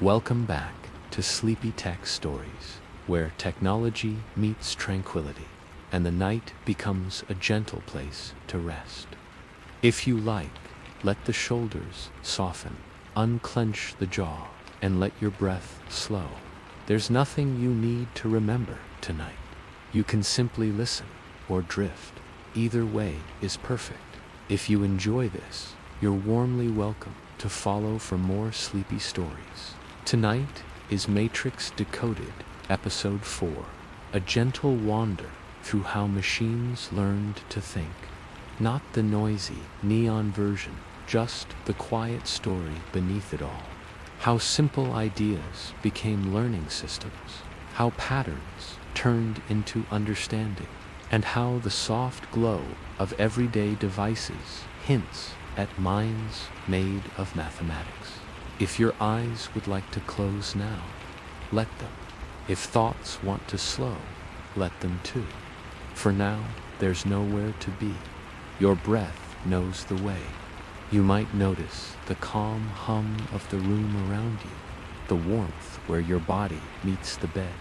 Welcome back to Sleepy Tech Stories, where technology meets tranquility, and the night becomes a gentle place to rest. If you like, let the shoulders soften, unclench the jaw, and let your breath slow. There's nothing you need to remember tonight. You can simply listen or drift. Either way is perfect. If you enjoy this, you're warmly welcome to follow for more sleepy stories. Tonight is Matrix Decoded, Ep.4, a gentle wander through how machines learned to think. Not the noisy, neon version, just the quiet story beneath it all. How simple ideas became learning systems, how patterns turned into understanding, and how the soft glow of everyday devices hints at minds made of mathematics. If your eyes would like to close now, let them. If thoughts want to slow, let them too. For now, there's nowhere to be. Your breath knows the way. You might notice the calm hum of the room around you, the warmth where your body meets the bed,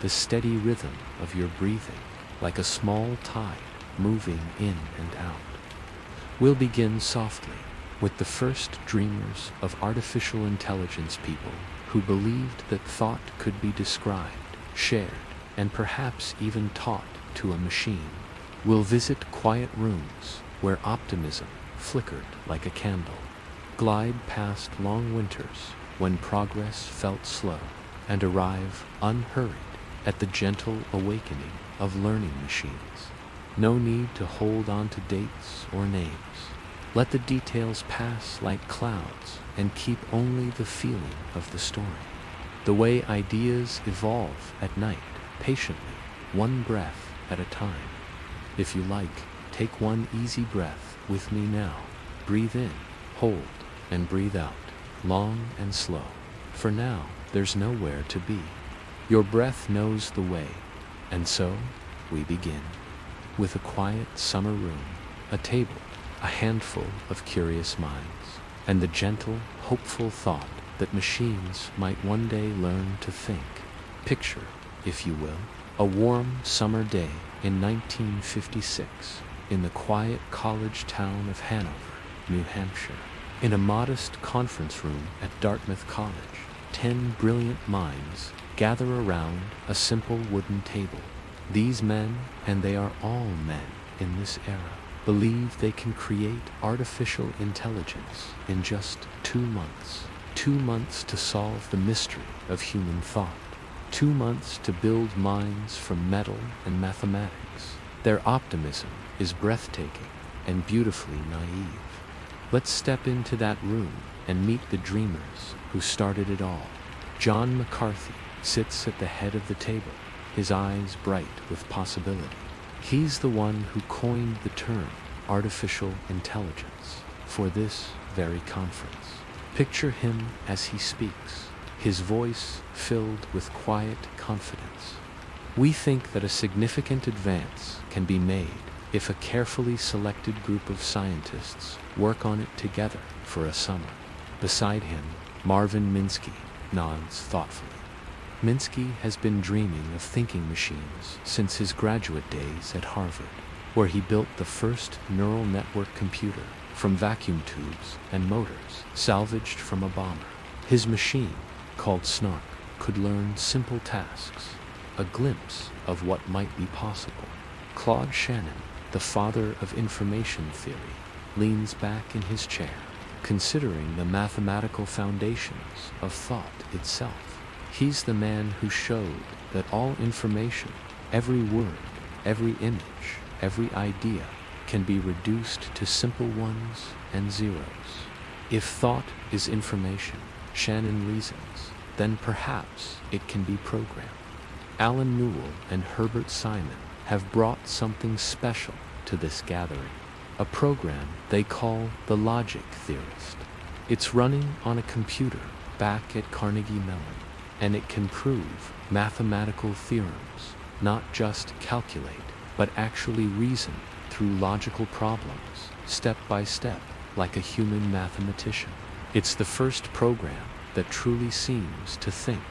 the steady rhythm of your breathing, like a small tide moving in and out. We'll begin softly with the first dreamers of artificial intelligence people who believed that thought could be described, shared, and perhaps even taught to a machine. We'll visit quiet rooms where optimism flickered like a candle, glide past long winters when progress felt slow, and arrive unhurried at the gentle awakening of learning machines. No need to hold on to dates or names. Let the details pass like clouds and keep only the feeling of the story. The way ideas evolve at night, patiently, one breath at a time. If you like, take one easy breath with me now. Breathe in, hold, and breathe out, long and slow. For now, there's nowhere to be. Your breath knows the way, and so we begin. With a quiet summer room, a table, a handful of curious minds, and the gentle, hopeful thought that machines might one day learn to think. Picture, if you will, a warm summer day in 1956 in the quiet college town of Hanover, New Hampshire. In a modest conference room at Dartmouth College, 10 brilliant minds gather around a simple wooden table. These men, and they are all men in this era, believe they can create artificial intelligence in just 2 months. 2 months to solve the mystery of human thought. 2 months to build minds from metal and mathematics. Their optimism is breathtaking and beautifully naive. Let's step into that room and meet the dreamers who started it all. John McCarthy sits at the head of the table, his eyes bright with possibility. He's the one who coined the term artificial intelligence for this very conference. Picture him as he speaks, his voice filled with quiet confidence. We think that a significant advance can be made if a carefully selected group of scientists work on it together for a summer. Beside him, Marvin Minsky nods thoughtfully. Minsky has been dreaming of thinking machines since his graduate days at Harvard, where he built the first neural network computer from vacuum tubes and motors salvaged from a bomber. His machine, called Snark, could learn simple tasks, a glimpse of what might be possible. Claude Shannon, the father of information theory, leans back in his chair, considering the mathematical foundations of thought itself. He's the man who showed that all information, every word, every image, every idea, can be reduced to simple ones and zeros. If thought is information, Shannon reasons, then perhaps it can be programmed. Alan Newell and Herbert Simon have brought something special to this gathering, a program they call the Logic Theorist. It's running on a computer back at Carnegie Mellon, and it can prove mathematical theorems, not just calculate, but actually reason through logical problems, step by step, like a human mathematician. It's the first program that truly seems to think.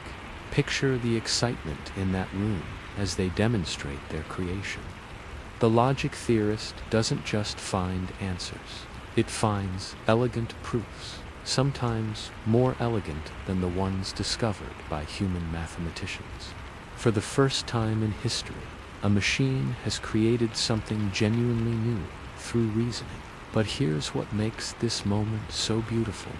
Picture the excitement in that room as they demonstrate their creation. The logic theorist doesn't just find answers. It finds elegant proofs, sometimes more elegant than the ones discovered by human mathematicians. For the first time in history, a machine has created something genuinely new through reasoning. But here's what makes this moment so beautiful.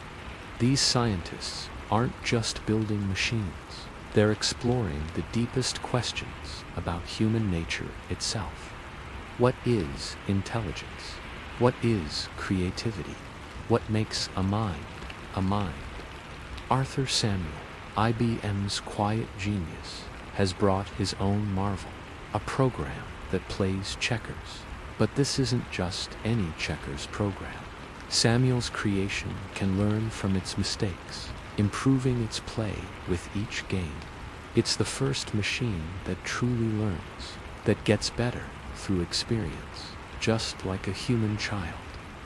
These scientists aren't just building machines. They're exploring the deepest questions about human nature itself. What is intelligence? What is creativity? What makes a mind a mind? Arthur Samuel, IBM's quiet genius, has brought his own marvel, a program that plays checkers. But this isn't just any checkers program. Samuel's creation can learn from its mistakes, improving its play with each game. It's the first machine that truly learns, that gets better through experience, just like a human child.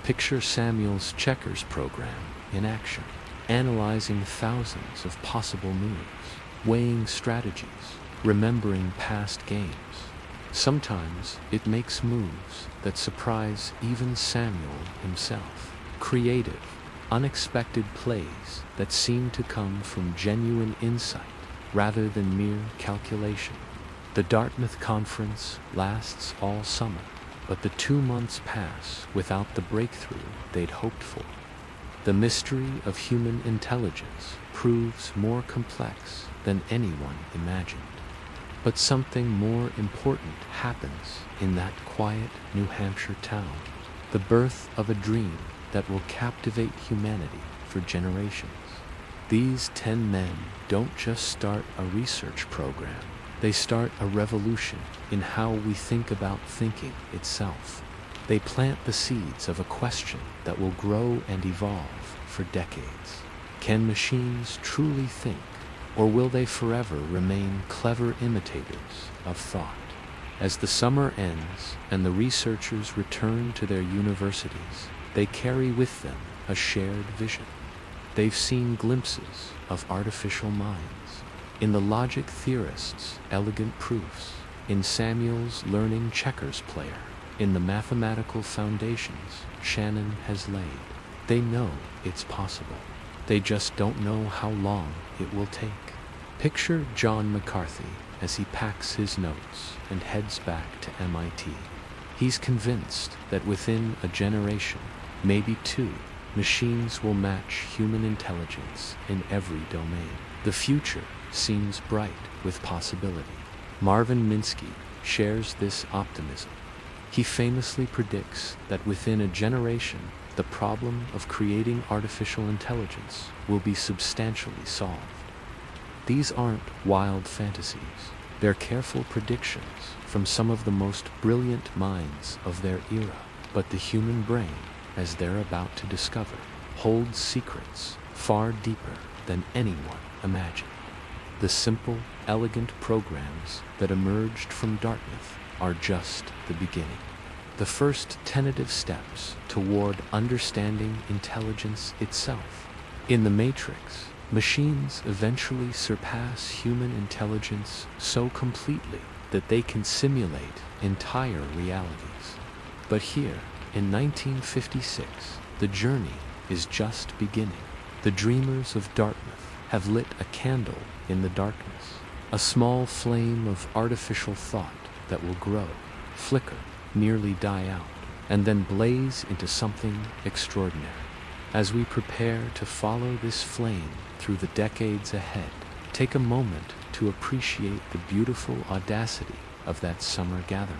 Picture Samuel's checkers program in action, analyzing thousands of possible moves, weighing strategies, remembering past games. Sometimes it makes moves that surprise even Samuel himself. Creative, unexpected plays that seem to come from genuine insight rather than mere calculation. The Dartmouth conference lasts all summer, but the 2 months pass without the breakthrough they'd hoped for. The mystery of human intelligence proves more complex than anyone imagined. But something more important happens in that quiet New Hampshire town, the birth of a dream that will captivate humanity for generations. These 10 men don't just start a research program, they start a revolution in how we think about thinking itself. They plant the seeds of a question that will grow and evolve for decades. Can machines truly think? Or will they forever remain clever imitators of thought? As the summer ends and the researchers return to their universities, they carry with them a shared vision. They've seen glimpses of artificial minds, in the logic theorist's elegant proofs, in Samuel's learning checkers player, in the mathematical foundations Shannon has laid. They know it's possible. They just don't know how long it will take. Picture John McCarthy as he packs his notes and heads back to MIT. He's convinced that within a generation, maybe 2, machines will match human intelligence in every domain. The future seems bright with possibility. Marvin Minsky shares this optimism. He famously predicts that within a generation, the problem of creating artificial intelligence will be substantially solved. These aren't wild fantasies. They're careful predictions from some of the most brilliant minds of their era. But the human brain, as they're about to discover, holds secrets far deeper than anyone imagined. The simple, elegant programs that emerged from Dartmouth are just the beginning. The first tentative steps toward understanding intelligence itself. In the Matrix, machines eventually surpass human intelligence so completely that they can simulate entire realities. But here, in 1956, the journey is just beginning. The Dreamers of Dartmouth have lit a candle in the darkness, a small flame of artificial thought that will grow, flicker, nearly die out, and then blaze into something extraordinary. As we prepare to follow this flame through the decades ahead, take a moment to appreciate the beautiful audacity of that summer gathering.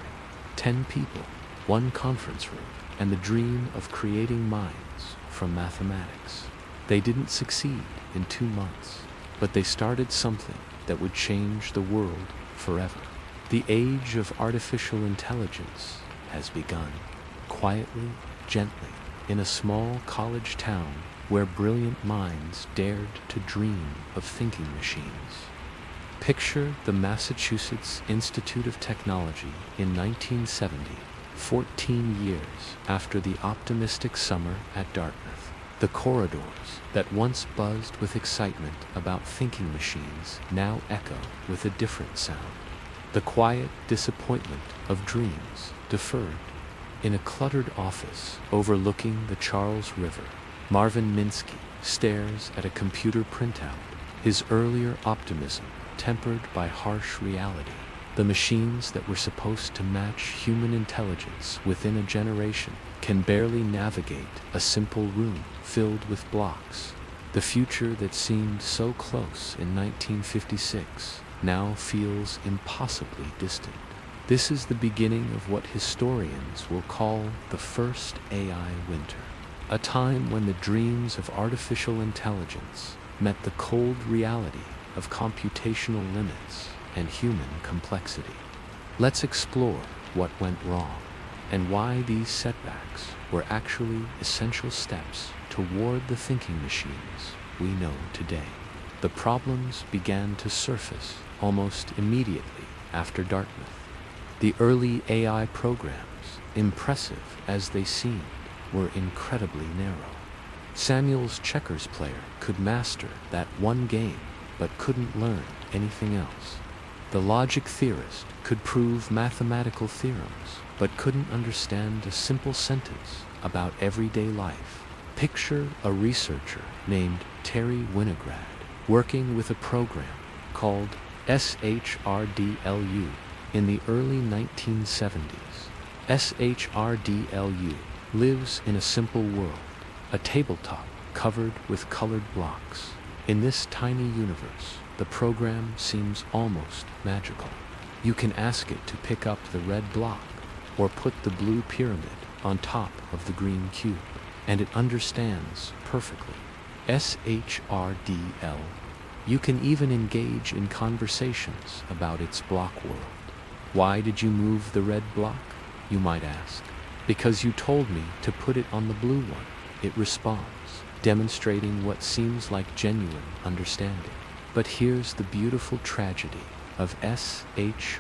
10 people, 1 conference room, and the dream of creating minds from mathematics. They didn't succeed in 2 months, but they started something that would change the world forever. The age of artificial intelligence has begun, quietly, gently, in a small college town where brilliant minds dared to dream of thinking machines. Picture the Massachusetts Institute of Technology in 1970, 14 years after the optimistic summer at Dartmouth. The corridors that once buzzed with excitement about thinking machines now echo with a different sound. The quiet disappointment of dreams deferred. In a cluttered office overlooking the Charles River, Marvin Minsky stares at a computer printout, his earlier optimism tempered by harsh reality. The machines that were supposed to match human intelligence within a generation can barely navigate a simple room filled with blocks. The future that seemed so close in 1956 now feels impossibly distant. This is the beginning of what historians will call the first AI winter, a time when the dreams of artificial intelligence met the cold reality of computational limits and human complexity. Let's explore what went wrong and why these setbacks were actually essential steps toward the thinking machines we know today. The problems began to surface almost immediately after Dartmouth. The early AI programs, impressive as they seemed, were incredibly narrow. Samuel's checkers player could master that one game, but couldn't learn anything else. The logic theorist could prove mathematical theorems, but couldn't understand a simple sentence about everyday life. Picture a researcher named Terry Winograd working with a program called SHRDLU in the early 1970s. SHRDLU lives in a simple world, a tabletop covered with colored blocks. In this tiny universe, the program seems almost magical. You can ask it to pick up the red block or put the blue pyramid on top of the green cube, and it understands perfectly. SHRDL. You can even engage in conversations about its block world. Why did you move the red block, you might ask? Because you told me to put it on the blue one, it responds, demonstrating what seems like genuine understanding. But here's the beautiful tragedy of SHRDLU.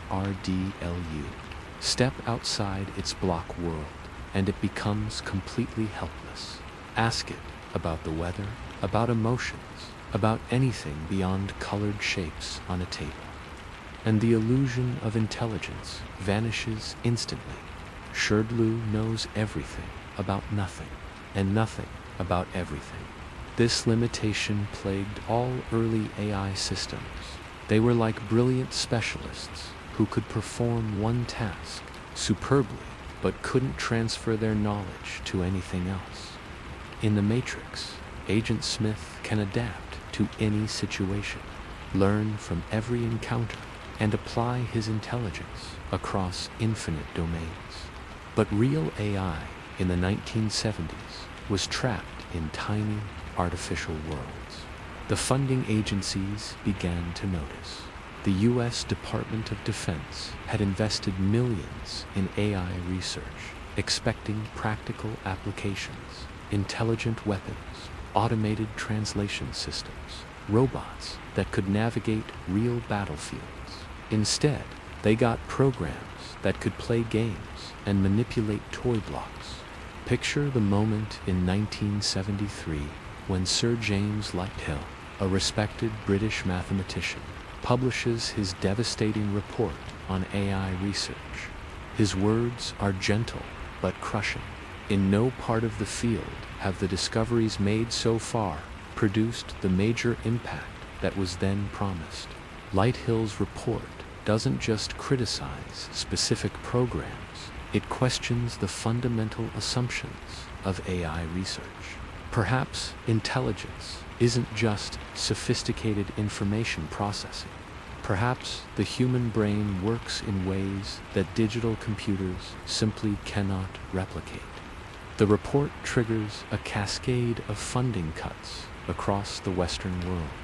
Step outside its block world, and it becomes completely helpless. Ask it about the weather, about emotions, about anything beyond colored shapes on a table. And the illusion of intelligence vanishes instantly. SHRDLU knows everything about nothing, and nothing about everything. This limitation plagued all early AI systems. They were like brilliant specialists who could perform one task superbly, but couldn't transfer their knowledge to anything else. In the Matrix, Agent Smith can adapt to any situation, learn from every encounter, and apply his intelligence across infinite domains. But real AI in the 1970s was trapped in tiny, artificial worlds. The funding agencies began to notice. The U.S. Department of Defense had invested millions in AI research, expecting practical applications, intelligent weapons, automated translation systems, robots that could navigate real battlefields. Instead, they got programs that could play games and manipulate toy blocks. Picture the moment in 1973 when Sir James Lighthill, a respected British mathematician, publishes his devastating report on AI research. His words are gentle but crushing. In no part of the field have the discoveries made so far produced the major impact that was then promised. Lighthill's report doesn't just criticize specific programs, it questions the fundamental assumptions of AI research. Perhaps intelligence isn't just sophisticated information processing. Perhaps the human brain works in ways that digital computers simply cannot replicate. The report triggers a cascade of funding cuts across the Western world.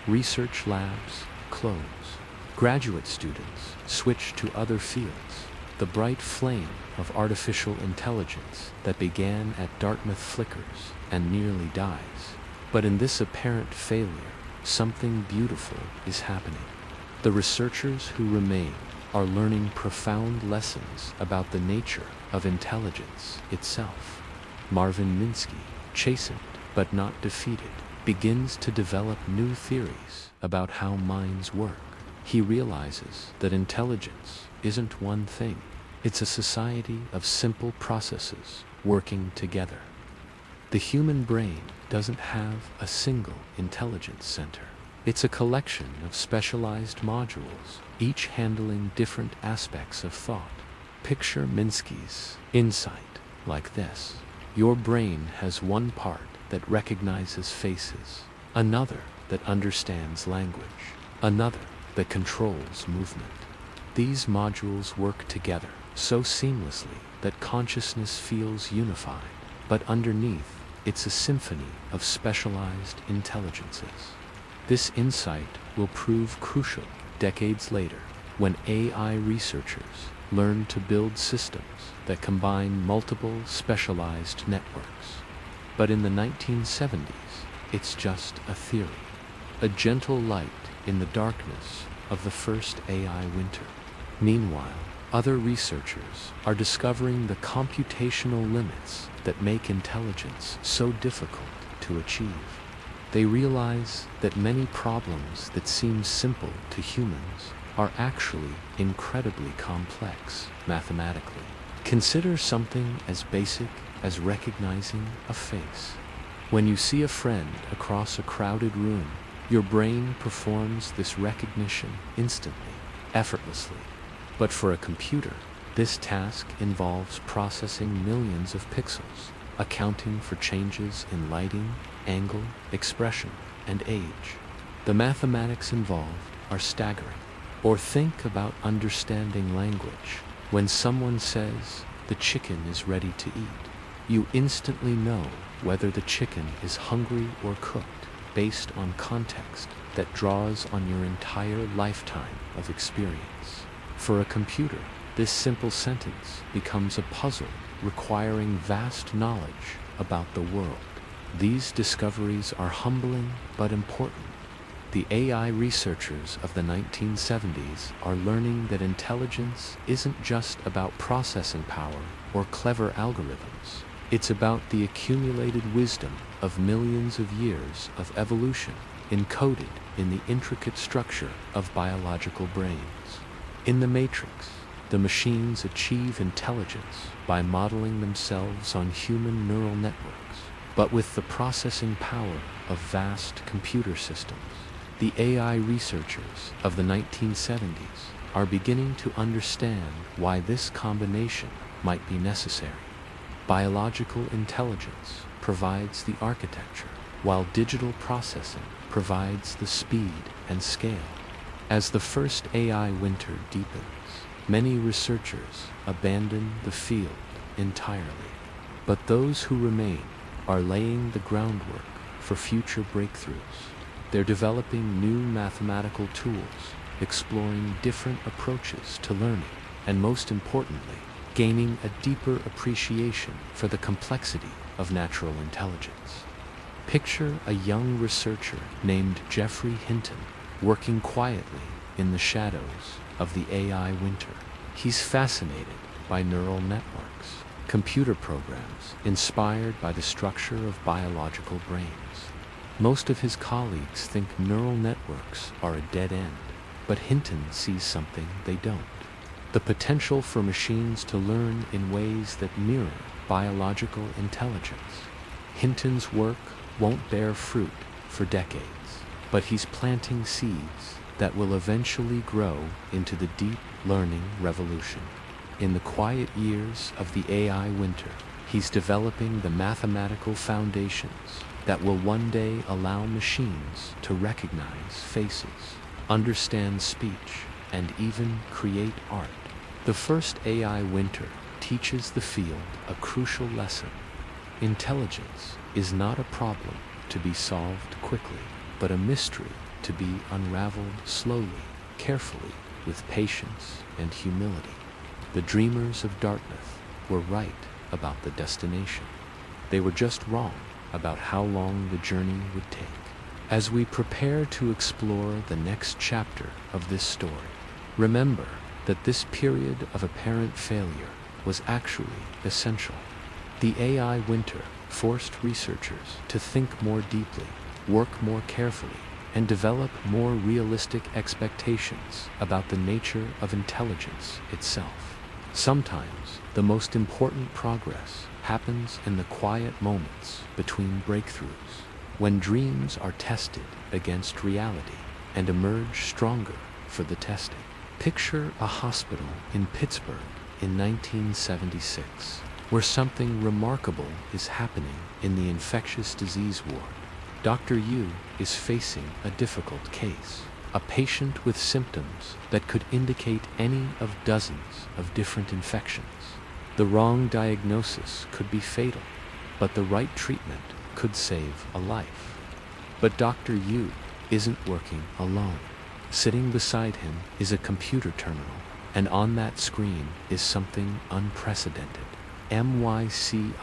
Research labs close. Graduate students switch to other fields. The bright flame of artificial intelligence that began at Dartmouth flickers and nearly dies. But in this apparent failure, something beautiful is happening. The researchers who remain are learning profound lessons about the nature of intelligence itself. Marvin Minsky, chastened but not defeated, begins to develop new theories about how minds work. He realizes that intelligence isn't one thing. It's a society of simple processes working together. The human brain doesn't have a single intelligence center. It's a collection of specialized modules, each handling different aspects of thought. Picture Minsky's insight like this. Your brain has one part that recognizes faces, another that understands language, another that controls movement. These modules work together so seamlessly that consciousness feels unified, but underneath, it's a symphony of specialized intelligences. This insight will prove crucial decades later when AI researchers learn to build systems that combine multiple specialized networks. But in the 1970s, it's just a theory, a gentle light in the darkness of the first AI winter. Meanwhile, other researchers are discovering the computational limits that make intelligence so difficult to achieve. They realize that many problems that seem simple to humans are actually incredibly complex mathematically. Consider something as basic as recognizing a face. When you see a friend across a crowded room, your brain performs this recognition instantly, effortlessly. But for a computer, this task involves processing millions of pixels, accounting for changes in lighting, angle, expression, and age. The mathematics involved are staggering. Or think about understanding language. When someone says, "The chicken is ready to eat," you instantly know whether the chicken is hungry or cooked based on context that draws on your entire lifetime of experience. For a computer, this simple sentence becomes a puzzle requiring vast knowledge about the world. These discoveries are humbling but important. The AI researchers of the 1970s are learning that intelligence isn't just about processing power or clever algorithms. It's about the accumulated wisdom of millions of years of evolution encoded in the intricate structure of biological brains. In the Matrix, the machines achieve intelligence by modeling themselves on human neural networks, but with the processing power of vast computer systems. The AI researchers of the 1970s are beginning to understand why this combination might be necessary. Biological intelligence provides the architecture, while digital processing provides the speed and scale. As the first AI winter deepens, many researchers abandon the field entirely. But those who remain are laying the groundwork for future breakthroughs. They're developing new mathematical tools, exploring different approaches to learning, and most importantly, gaining a deeper appreciation for the complexity of natural intelligence. Picture a young researcher named Geoffrey Hinton working quietly in the shadows of the AI winter. He's fascinated by neural networks, computer programs inspired by the structure of biological brains. Most of his colleagues think neural networks are a dead end, but Hinton sees something they don't. The potential for machines to learn in ways that mirror biological intelligence. Hinton's work won't bear fruit for decades, but he's planting seeds that will eventually grow into the deep learning revolution. In the quiet years of the AI winter, he's developing the mathematical foundations that will one day allow machines to recognize faces, understand speech, and even create art. The first AI winter teaches the field a crucial lesson. Intelligence is not a problem to be solved quickly, but a mystery to be unraveled slowly, carefully, with patience and humility. The Dreamers of Dartmouth were right about the destination. They were just wrong about how long the journey would take. As we prepare to explore the next chapter of this story, remember that this period of apparent failure was actually essential. The AI winter forced researchers to think more deeply, work more carefully, and develop more realistic expectations about the nature of intelligence itself. Sometimes, the most important progress happens in the quiet moments between breakthroughs, when dreams are tested against reality and emerge stronger for the testing. Picture a hospital in Pittsburgh in 1976, where something remarkable is happening in the infectious disease ward. Dr. Yu is facing a difficult case, a patient with symptoms that could indicate any of dozens of different infections. The wrong diagnosis could be fatal, but the right treatment could save a life. But Dr. Yu isn't working alone. Sitting beside him is a computer terminal, and on that screen is something unprecedented. MYCIN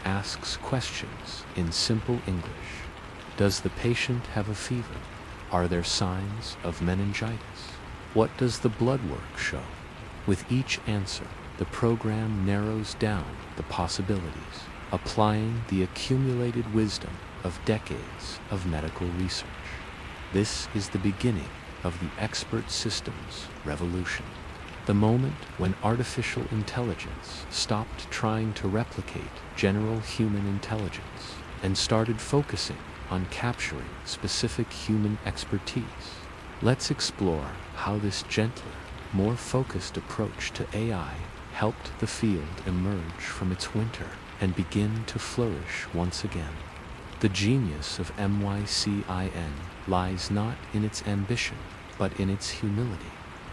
asks questions in simple English. Does the patient have a fever? Are there signs of meningitis? What does the blood work show? With each answer, the program narrows down the possibilities, applying the accumulated wisdom of decades of medical research. This is the beginning of the expert systems revolution. The moment when artificial intelligence stopped trying to replicate general human intelligence and started focusing on capturing specific human expertise. Let's explore how this gentler, more focused approach to AI helped the field emerge from its winter and begin to flourish once again. The genius of MYCIN lies not in its ambition, but in its humility.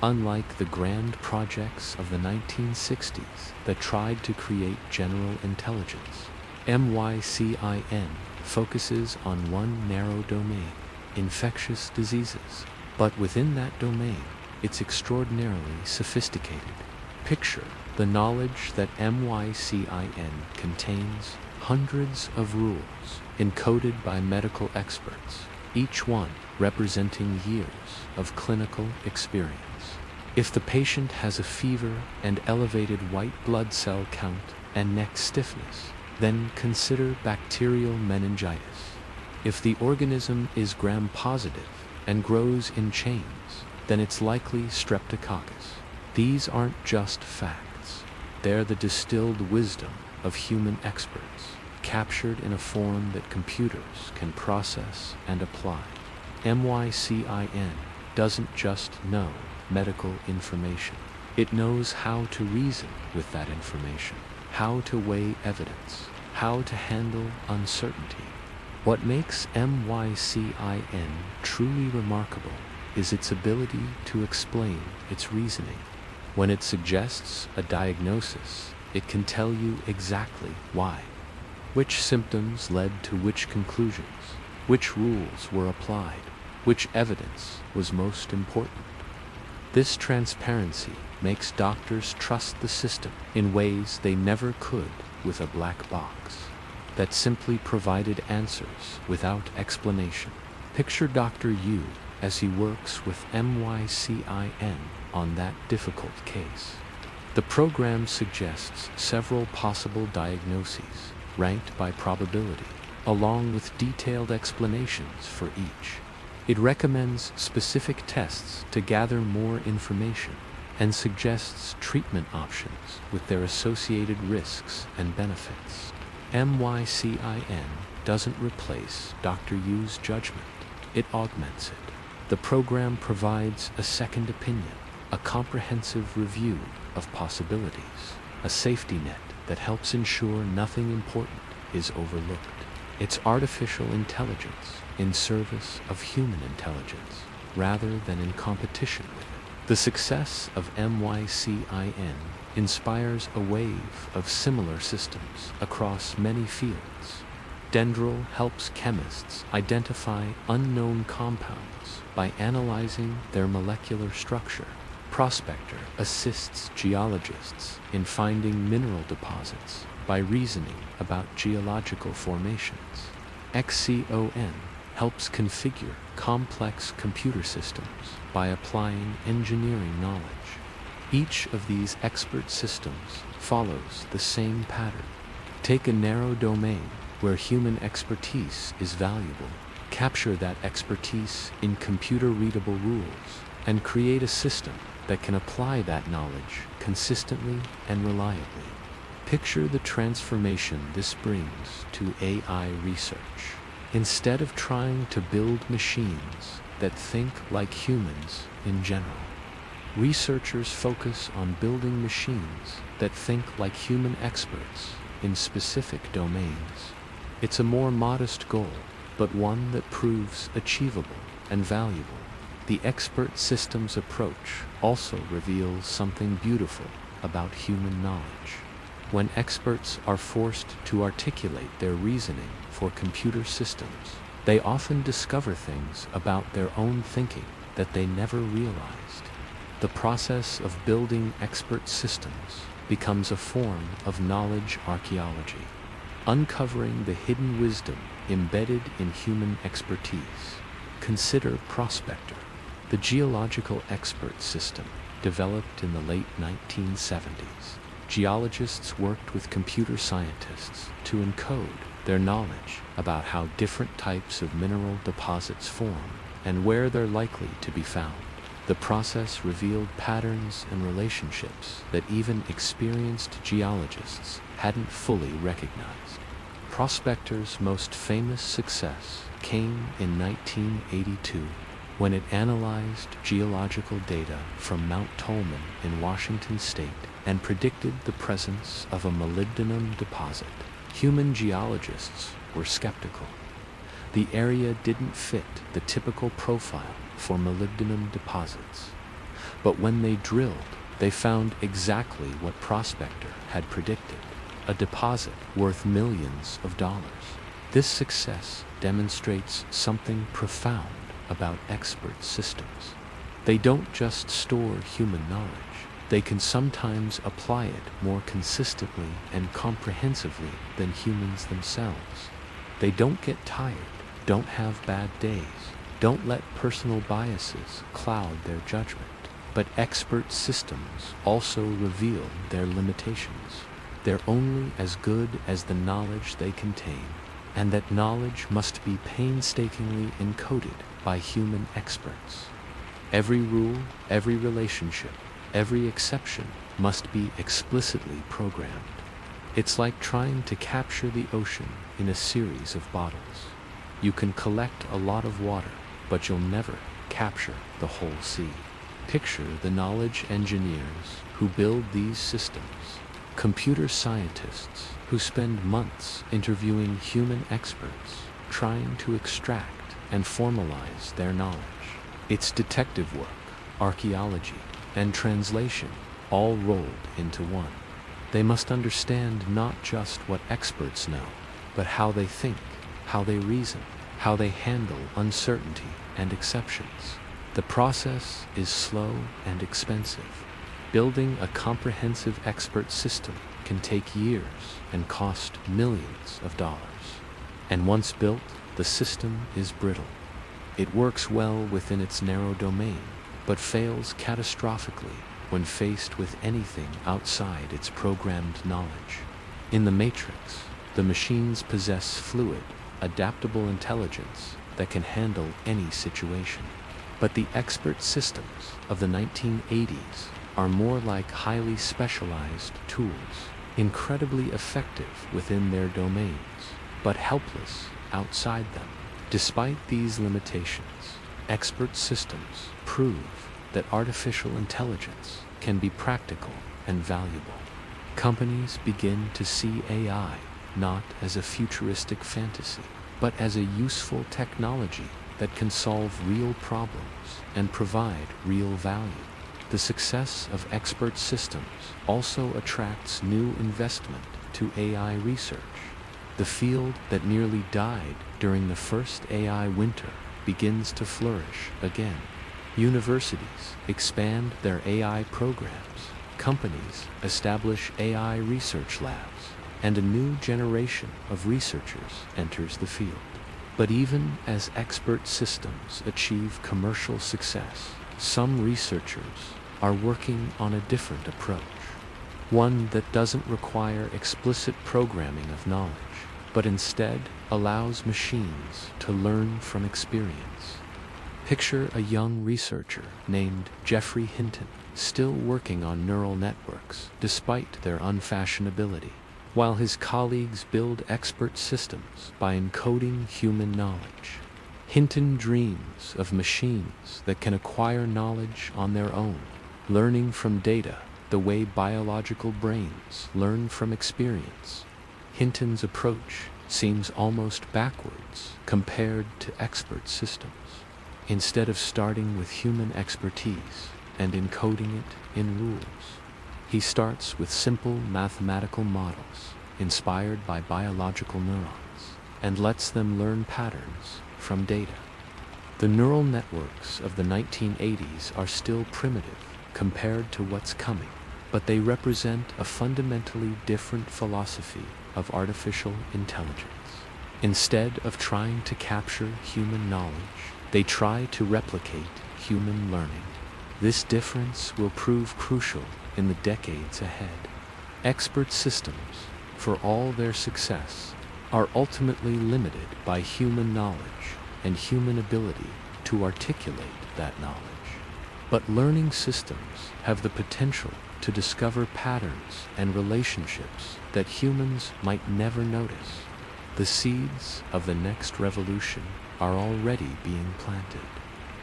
Unlike the grand projects of the 1960s that tried to create general intelligence, MYCIN focuses on one narrow domain, infectious diseases. But within that domain, it's extraordinarily sophisticated. Picture the knowledge that MYCIN contains hundreds of rules encoded by medical experts, each one representing years of clinical experience. If the patient has a fever and elevated white blood cell count and neck stiffness, then consider bacterial meningitis. If the organism is gram-positive and grows in chains, then it's likely streptococcus. These aren't just facts. They're the distilled wisdom of human experts, captured in a form that computers can process and apply. MYCIN doesn't just know medical information. It knows how to reason with that information, how to weigh evidence, how to handle uncertainty. What makes MYCIN truly remarkable is its ability to explain its reasoning. When it suggests a diagnosis, it can tell you exactly why. Which symptoms led to which conclusions, which rules were applied, which evidence was most important. This transparency makes doctors trust the system in ways they never could with a black box that simply provided answers without explanation. Picture Dr. Yu as he works with MYCIN on that difficult case. The program suggests several possible diagnoses, ranked by probability, along with detailed explanations for each. It recommends specific tests to gather more information and suggests treatment options with their associated risks and benefits. MYCIN doesn't replace Dr. Yu's judgment, it augments it. The program provides a second opinion, a comprehensive review of possibilities, a safety net that helps ensure nothing important is overlooked. It's artificial intelligence in service of human intelligence, rather than in competition with it. The success of MYCIN inspires a wave of similar systems across many fields. DENDRAL helps chemists identify unknown compounds by analyzing their molecular structure. Prospector assists geologists in finding mineral deposits by reasoning about geological formations. XCON helps configure complex computer systems by applying engineering knowledge. Each of these expert systems follows the same pattern. Take a narrow domain where human expertise is valuable, capture that expertise in computer-readable rules, and create a system that can apply that knowledge consistently and reliably. Picture the transformation this brings to AI research. Instead of trying to build machines that think like humans in general, researchers focus on building machines that think like human experts in specific domains. It's a more modest goal, but one that proves achievable and valuable. The expert systems approach also reveals something beautiful about human knowledge. When experts are forced to articulate their reasoning for computer systems, they often discover things about their own thinking that they never realized. The process of building expert systems becomes a form of knowledge archaeology, uncovering the hidden wisdom embedded in human expertise. Consider Prospector, the geological expert system developed in the late 1970s. Geologists worked with computer scientists to encode their knowledge about how different types of mineral deposits form and where they're likely to be found. The process revealed patterns and relationships that even experienced geologists hadn't fully recognized. Prospector's most famous success came in 1982 when it analyzed geological data from Mount Tolman in Washington state and predicted the presence of a molybdenum deposit. Human geologists were skeptical. The area didn't fit the typical profile for molybdenum deposits. But when they drilled, they found exactly what Prospector had predicted, a deposit worth millions of dollars. This success demonstrates something profound about expert systems. They don't just store human knowledge, they can sometimes apply it more consistently and comprehensively than humans themselves. They don't get tired, don't have bad days, don't let personal biases cloud their judgment. But expert systems also reveal their limitations. They're only as good as the knowledge they contain, and that knowledge must be painstakingly encoded by human experts. Every rule, every relationship, every exception must be explicitly programmed. It's like trying to capture the ocean in a series of bottles. You can collect a lot of water, but you'll never capture the whole sea. Picture the knowledge engineers who build these systems, computer scientists who spend months interviewing human experts, trying to extract and formalize their knowledge. It's detective work, archaeology, and translation all rolled into one. They must understand not just what experts know, but how they think, how they reason, how they handle uncertainty and exceptions. The process is slow and expensive. Building a comprehensive expert system can take years and cost millions of dollars. And once built, the system is brittle. It works well within its narrow domain, but fails catastrophically when faced with anything outside its programmed knowledge. In the Matrix, the machines possess fluid, adaptable intelligence that can handle any situation. But the expert systems of the 1980s are more like highly specialized tools, incredibly effective within their domains, but helpless outside them. Despite these limitations, expert systems prove that artificial intelligence can be practical and valuable. Companies begin to see AI not as a futuristic fantasy, but as a useful technology that can solve real problems and provide real value. The success of expert systems also attracts new investment to AI research. The field that nearly died during the first AI winter begins to flourish again. Universities expand their AI programs, companies establish AI research labs, and a new generation of researchers enters the field. But even as expert systems achieve commercial success, some researchers are working on a different approach. one that doesn't require explicit programming of knowledge, but instead allows machines to learn from experience. Picture a young researcher named Geoffrey Hinton, still working on neural networks despite their unfashionability, while his colleagues build expert systems by encoding human knowledge. Hinton dreams of machines that can acquire knowledge on their own, learning from data the way biological brains learn from experience. Hinton's approach seems almost backwards compared to expert systems. Instead of starting with human expertise and encoding it in rules, he starts with simple mathematical models inspired by biological neurons and lets them learn patterns from data. The neural networks of the 1980s are still primitive compared to what's coming, but they represent a fundamentally different philosophy of artificial intelligence. Instead of trying to capture human knowledge, they try to replicate human learning. This difference will prove crucial in the decades ahead. Expert systems, for all their success, are ultimately limited by human knowledge and human ability to articulate that knowledge. But learning systems have the potential to discover patterns and relationships that humans might never notice. The seeds of the next revolution are already being planted.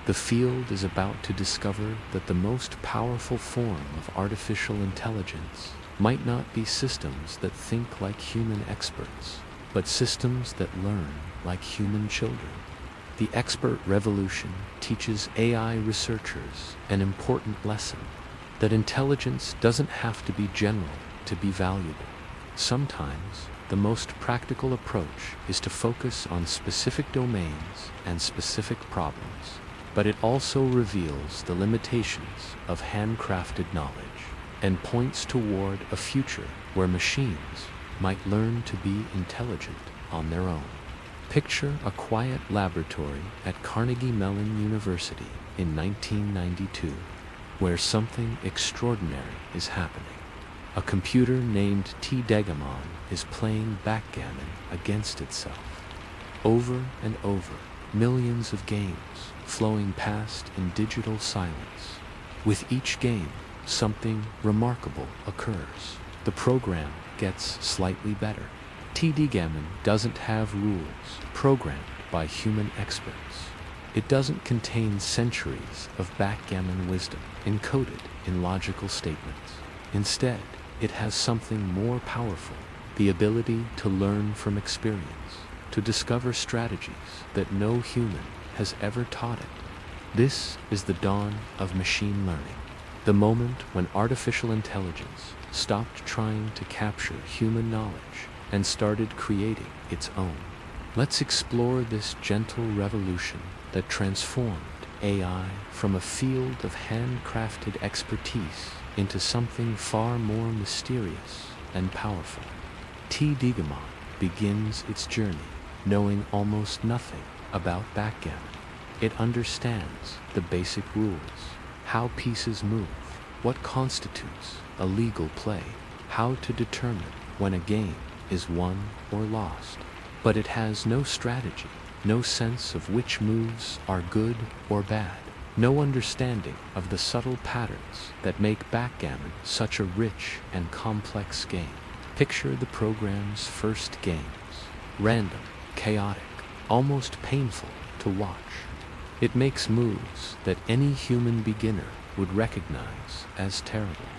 The field is about to discover that the most powerful form of artificial intelligence might not be systems that think like human experts, but systems that learn like human children. The expert revolution teaches AI researchers an important lesson, that intelligence doesn't have to be general to be valuable. Sometimes, the most practical approach is to focus on specific domains and specific problems, but it also reveals the limitations of handcrafted knowledge and points toward a future where machines might learn to be intelligent on their own. Picture a quiet laboratory at Carnegie Mellon University in 1992, where something extraordinary is happening. A computer named Gammon is playing backgammon against itself. Over and over, millions of games flowing past in digital silence. With each game, something remarkable occurs. The program gets slightly better. Gammon doesn't have rules programmed by human experts. It doesn't contain centuries of backgammon wisdom encoded in logical statements. Instead, it has something more powerful, the ability to learn from experience, to discover strategies that no human has ever taught it. This is the dawn of machine learning, the moment when artificial intelligence stopped trying to capture human knowledge and started creating its own. Let's explore this gentle revolution that transformed AI from a field of handcrafted expertise into something far more mysterious and powerful. Gammon begins its journey knowing almost nothing about backgammon. It understands the basic rules, how pieces move, what constitutes a legal play, how to determine when a game is won or lost. But it has no strategy, no sense of which moves are good or bad, no understanding of the subtle patterns that make backgammon such a rich and complex game. Picture the program's first games, random, chaotic, almost painful to watch. It makes moves that any human beginner would recognize as terrible.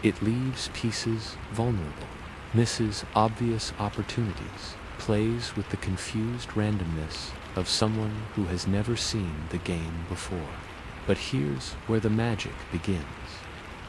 It leaves pieces vulnerable, misses obvious opportunities, plays with the confused randomness of someone who has never seen the game before. But here's where the magic begins.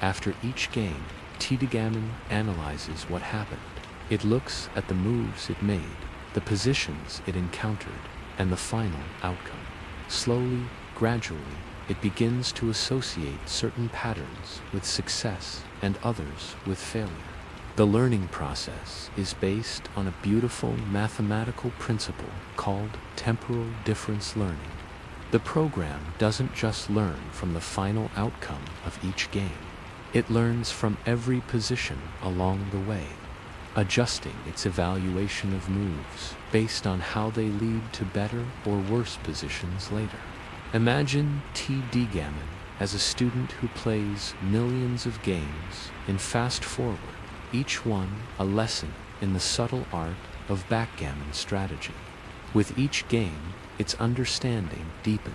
After each game, Gammon analyzes what happened. It looks at the moves it made, the positions it encountered, and the final outcome. Slowly, gradually, it begins to associate certain patterns with success and others with failure. The learning process is based on a beautiful mathematical principle called temporal difference learning. The program doesn't just learn from the final outcome of each game. It learns from every position along the way, adjusting its evaluation of moves based on how they lead to better or worse positions later. Imagine T.D. Gammon as a student who plays millions of games in fast forward, each one a lesson in the subtle art of backgammon strategy. With each game, its understanding deepens.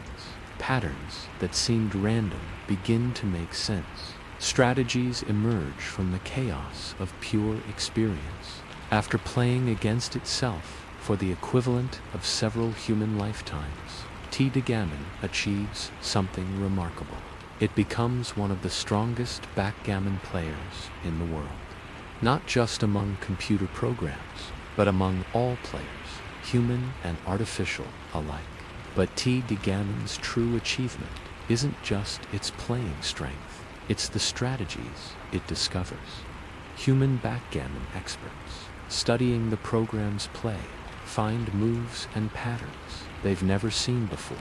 Patterns that seemed random begin to make sense. Strategies emerge from the chaos of pure experience. After playing against itself for the equivalent of several human lifetimes, T.D. Gammon achieves something remarkable. It becomes one of the strongest backgammon players in the world. Not just among computer programs, but among all players, human and artificial alike. But T.D. Gammon's true achievement isn't just its playing strength, it's the strategies it discovers. Human backgammon experts, studying the program's play, find moves and patterns they've never seen before.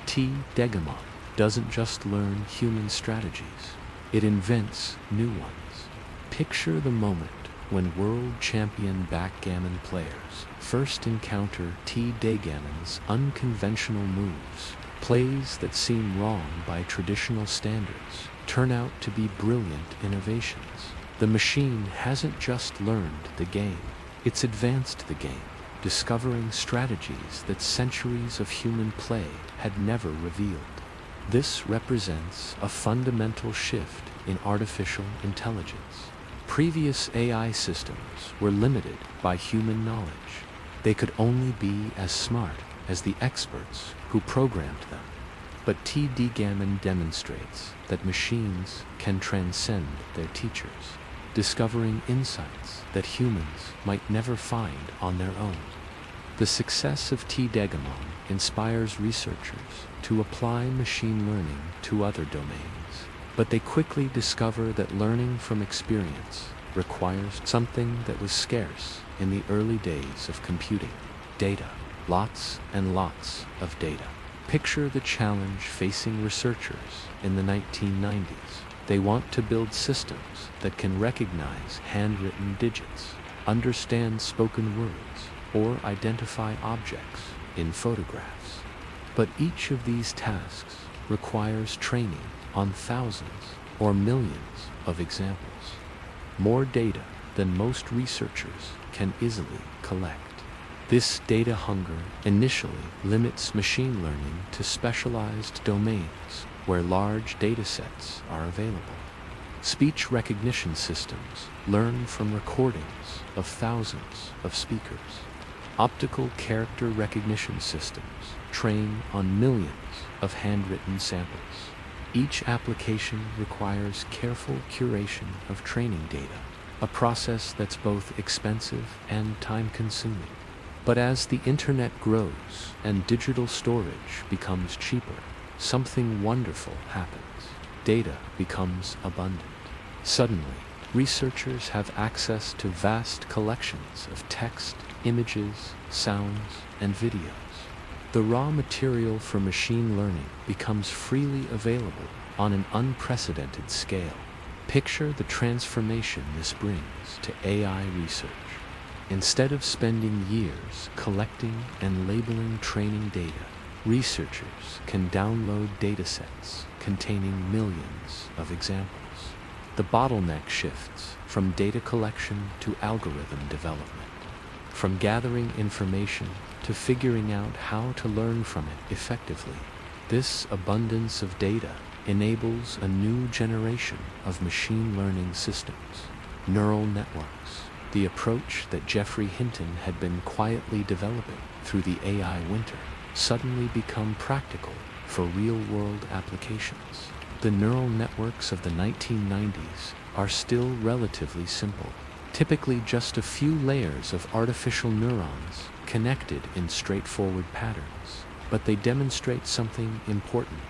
T.D. Gammon doesn't just learn human strategies, it invents new ones. Picture the moment when world champion backgammon players first encounter T.D. Gammon's unconventional moves. Plays that seem wrong by traditional standards turn out to be brilliant innovations. The machine hasn't just learned the game, it's advanced the game, discovering strategies that centuries of human play had never revealed. This represents a fundamental shift in artificial intelligence. Previous AI systems were limited by human knowledge. They could only be as smart as the experts who programmed them. But T.D. Gammon demonstrates that machines can transcend their teachers, discovering insights that humans might never find on their own. The success of T.D. Gammon inspires researchers to apply machine learning to other domains, but they quickly discover that learning from experience requires something that was scarce in the early days of computing: data. Lots and lots of data. Picture the challenge facing researchers in the 1990s. They want to build systems that can recognize handwritten digits, understand spoken words, or identify objects in photographs. But each of these tasks requires training on thousands or millions of examples. More data than most researchers can easily collect. This data hunger initially limits machine learning to specialized domains where large data sets are available. Speech recognition systems learn from recordings of thousands of speakers. Optical character recognition systems train on millions of handwritten samples. Each application requires careful curation of training data, a process that's both expensive and time-consuming. But as the internet grows and digital storage becomes cheaper, something wonderful happens. Data becomes abundant. Suddenly, researchers have access to vast collections of text, images, sounds, and videos. The raw material for machine learning becomes freely available on an unprecedented scale. Picture the transformation this brings to AI research. Instead of spending years collecting and labeling training data, researchers can download datasets containing millions of examples. The bottleneck shifts from data collection to algorithm development, from gathering information to figuring out how to learn from it effectively. This abundance of data enables a new generation of machine learning systems, neural networks. The approach that Geoffrey Hinton had been quietly developing through the AI winter suddenly become practical for real-world applications. The neural networks of the 1990s are still relatively simple, typically just a few layers of artificial neurons connected in straightforward patterns. But they demonstrate something important,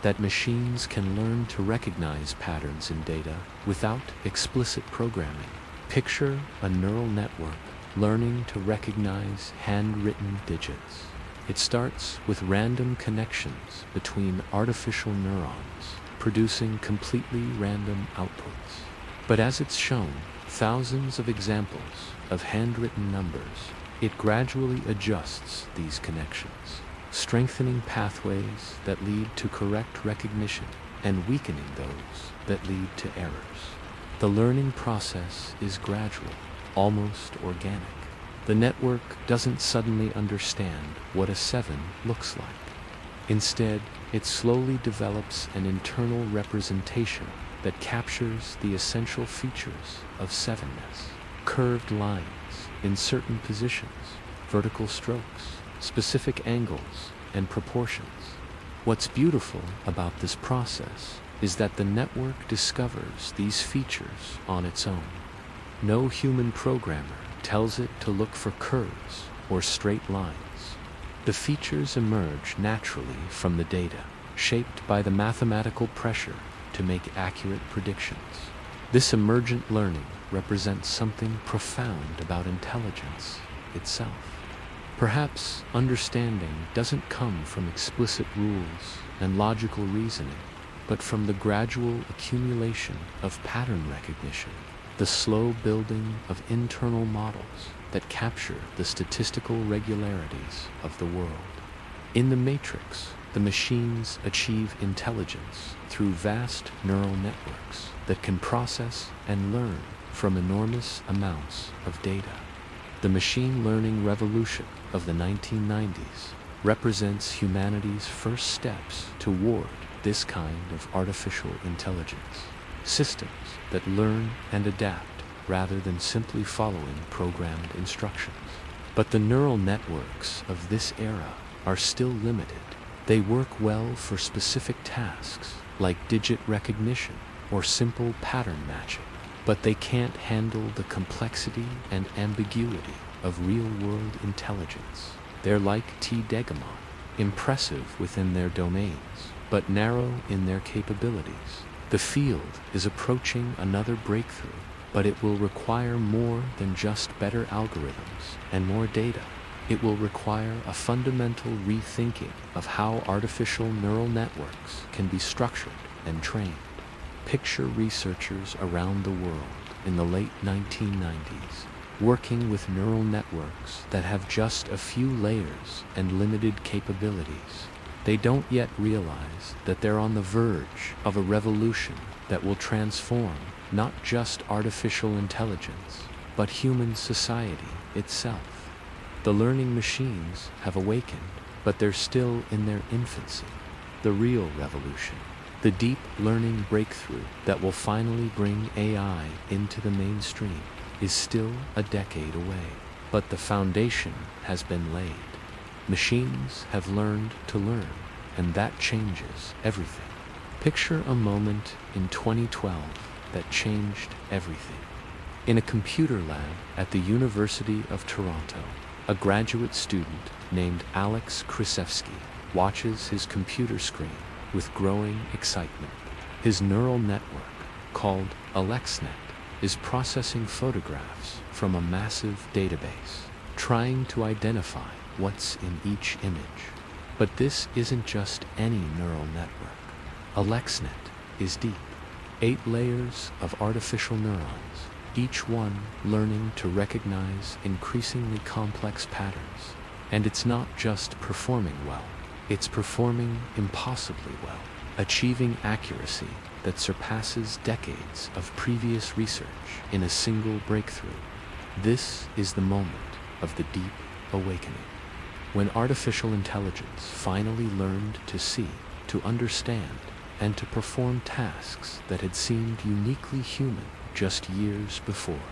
that machines can learn to recognize patterns in data without explicit programming. Picture a neural network learning to recognize handwritten digits. It starts with random connections between artificial neurons, producing completely random outputs. But as it's shown thousands of examples of handwritten numbers, it gradually adjusts these connections, strengthening pathways that lead to correct recognition and weakening those that lead to errors. The learning process is gradual, almost organic. The network doesn't suddenly understand what a 7 looks like. Instead, it slowly develops an internal representation that captures the essential features of 7ness. Curved lines in certain positions, vertical strokes, specific angles, and proportions. What's beautiful about this process is that the network discovers these features on its own. No human programmer tells it to look for curves or straight lines. The features emerge naturally from the data, shaped by the mathematical pressure to make accurate predictions. This emergent learning represents something profound about intelligence itself. Perhaps understanding doesn't come from explicit rules and logical reasoning, but from the gradual accumulation of pattern recognition, the slow building of internal models that capture the statistical regularities of the world. In the matrix, the machines achieve intelligence through vast neural networks that can process and learn from enormous amounts of data. The machine learning revolution of the 1990s represents humanity's first steps toward this kind of artificial intelligence. Systems that learn and adapt rather than simply following programmed instructions. But the neural networks of this era are still limited. They work well for specific tasks like digit recognition or simple pattern matching, but they can't handle the complexity and ambiguity of real-world intelligence. They're like Gammon, impressive within their domains, but narrow in their capabilities. The field is approaching another breakthrough, but it will require more than just better algorithms and more data. It will require a fundamental rethinking of how artificial neural networks can be structured and trained. Picture researchers around the world in the late 1990s working with neural networks that have just a few layers and limited capabilities. They don't yet realize that they're on the verge of a revolution that will transform not just artificial intelligence, but human society itself. The learning machines have awakened, but they're still in their infancy. The real revolution, the deep learning breakthrough that will finally bring AI into the mainstream, is still a decade away. But the foundation has been laid. Machines have learned to learn, and that changes everything. Picture a moment in 2012 that changed everything. In a computer lab at the University of Toronto, a graduate student named Alex watches his computer screen with growing excitement. His neural network, called AlexNet, is processing photographs from a massive database, trying to identify what's in each image. But this isn't just any neural network. AlexNet is deep. 8 layers of artificial neurons, each one learning to recognize increasingly complex patterns. And it's not just performing well, it's performing impossibly well, achieving accuracy that surpasses decades of previous research in a single breakthrough. This is the moment of the deep awakening, when artificial intelligence finally learned to see, to understand, and to perform tasks that had seemed uniquely human just years before.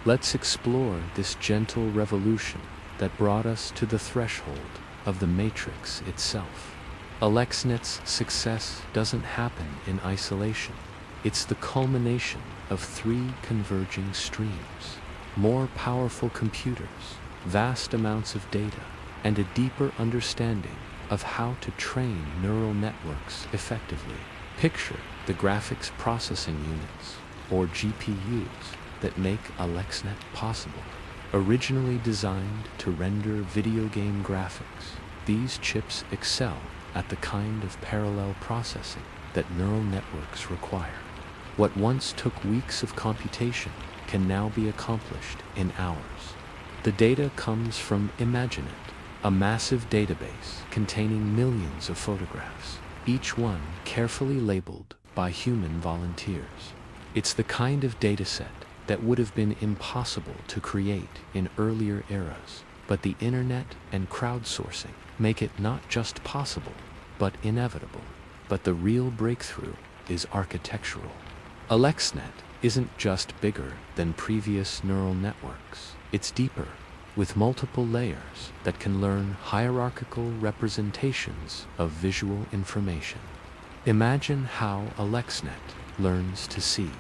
Let's explore this gentle revolution that brought us to the threshold of the matrix itself. AlexNet's success doesn't happen in isolation. It's the culmination of 3 converging streams: more powerful computers, vast amounts of data, and a deeper understanding of how to train neural networks effectively. Picture the graphics processing units, or GPUs, that make AlexNet possible. Originally designed to render video game graphics, these chips excel at the kind of parallel processing that neural networks require. What once took weeks of computation can now be accomplished in hours. The data comes from MYCIN, a massive database containing millions of photographs, each one carefully labeled by human volunteers. It's the kind of dataset that would have been impossible to create in earlier eras, but the internet and crowdsourcing make it not just possible, but inevitable. But the real breakthrough is architectural. AlexNet isn't just bigger than previous neural networks. It's deeper, with multiple layers that can learn hierarchical representations of visual information. Imagine how AlexNet learns to see.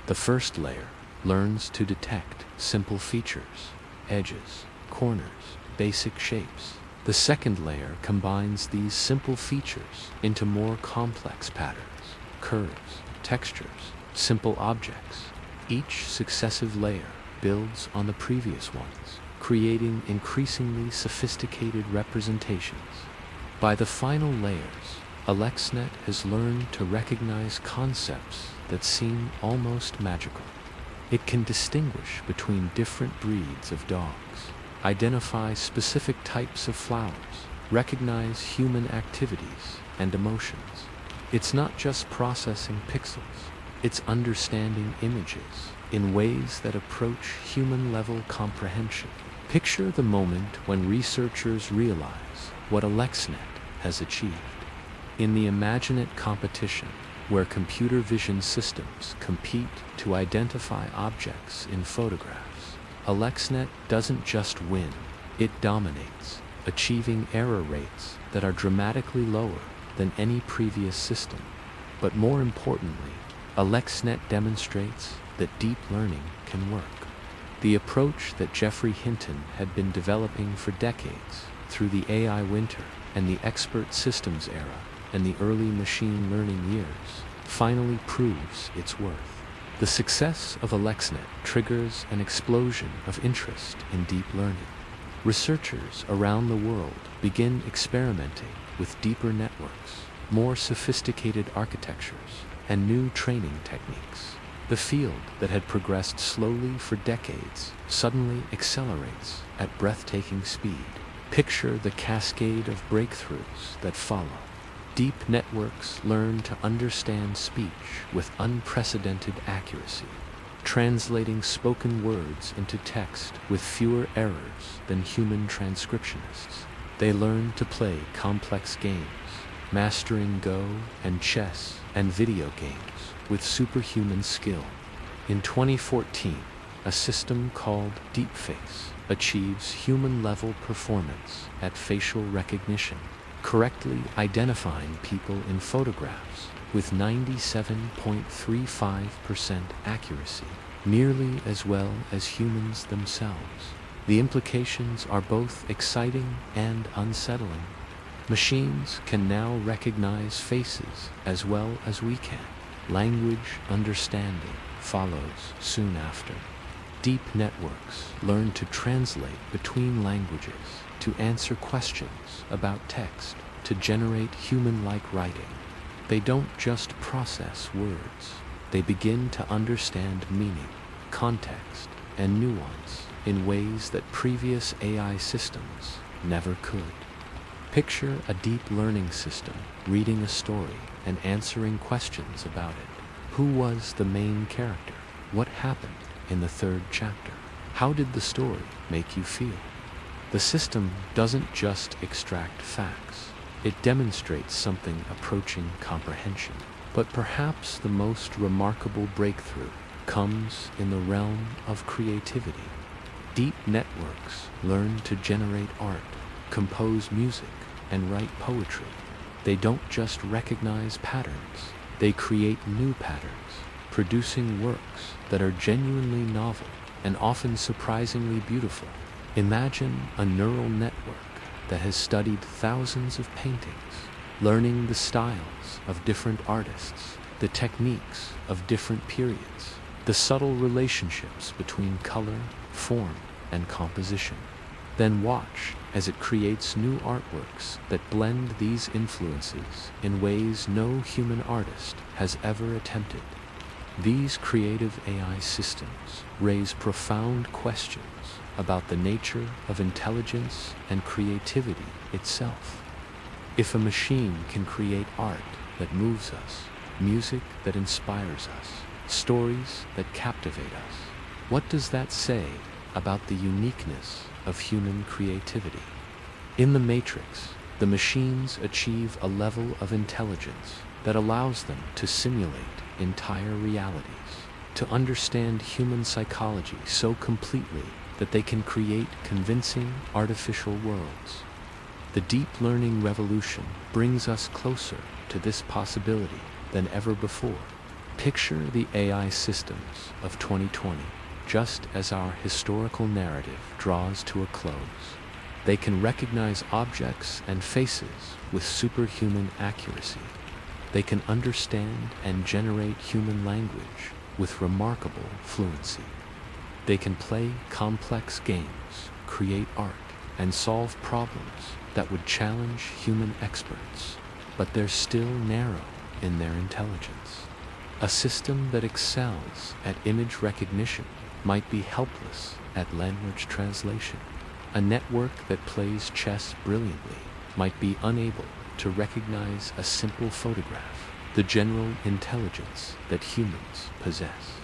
The first layer learns to detect simple features, edges, corners, basic shapes. The second layer combines these simple features into more complex patterns, curves, textures, simple objects. Each successive layer builds on the previous ones, creating increasingly sophisticated representations. By the final layers, AlexNet has learned to recognize concepts that seem almost magical. It can distinguish between different breeds of dogs, identify specific types of flowers, recognize human activities and emotions. It's not just processing pixels, it's understanding images in ways that approach human-level comprehension. Picture the moment when researchers realize what AlexNet has achieved. In the MYCIN competition, where computer vision systems compete to identify objects in photographs, AlexNet doesn't just win, it dominates, achieving error rates that are dramatically lower than any previous system. But more importantly, AlexNet demonstrates that deep learning can work. The approach that Geoffrey Hinton had been developing for decades through the AI winter and the expert systems era and the early machine learning years finally proves its worth. The success of AlexNet triggers an explosion of interest in deep learning. Researchers around the world begin experimenting with deeper networks, more sophisticated architectures, and new training techniques. The field that had progressed slowly for decades suddenly accelerates at breathtaking speed. Picture the cascade of breakthroughs that follow. Deep networks learn to understand speech with unprecedented accuracy, translating spoken words into text with fewer errors than human transcriptionists. They learn to play complex games, mastering Go and chess and video games with superhuman skill. In 2014, a system called Deepface achieves human-level performance at facial recognition, correctly identifying people in photographs with 97.35% accuracy, nearly as well as humans themselves. The implications are both exciting and unsettling. Machines can now recognize faces as well as we can. Language understanding follows soon after. Deep networks learn to translate between languages, to answer questions about text, to generate human-like writing. They don't just process words. They begin to understand meaning, context, and nuance in ways that previous AI systems never could. Picture a deep learning system reading a story and answering questions about it. Who was the main character? What happened in the third chapter? How did the story make you feel? The system doesn't just extract facts. It demonstrates something approaching comprehension. But perhaps the most remarkable breakthrough comes in the realm of creativity. Deep networks learn to generate art, compose music, and write poetry. They don't just recognize patterns, they create new patterns, producing works that are genuinely novel and often surprisingly beautiful. Imagine a neural network that has studied thousands of paintings, learning the styles of different artists, the techniques of different periods, the subtle relationships between color, form, and composition. Then watch as it creates new artworks that blend these influences in ways no human artist has ever attempted. These creative AI systems raise profound questions about the nature of intelligence and creativity itself. If a machine can create art that moves us, music that inspires us, stories that captivate us, what does that say about the uniqueness of human creativity? In the Matrix, the machines achieve a level of intelligence that allows them to simulate entire realities, to understand human psychology so completely that they can create convincing artificial worlds. The deep learning revolution brings us closer to this possibility than ever before. Picture the AI systems of 2020, just as our historical narrative draws to a close. They can recognize objects and faces with superhuman accuracy. They can understand and generate human language with remarkable fluency. They can play complex games, create art, and solve problems that would challenge human experts, but they're still narrow in their intelligence. A system that excels at image recognition might be helpless at language translation. A network that plays chess brilliantly might be unable to recognize a simple photograph. The general intelligence that humans possess,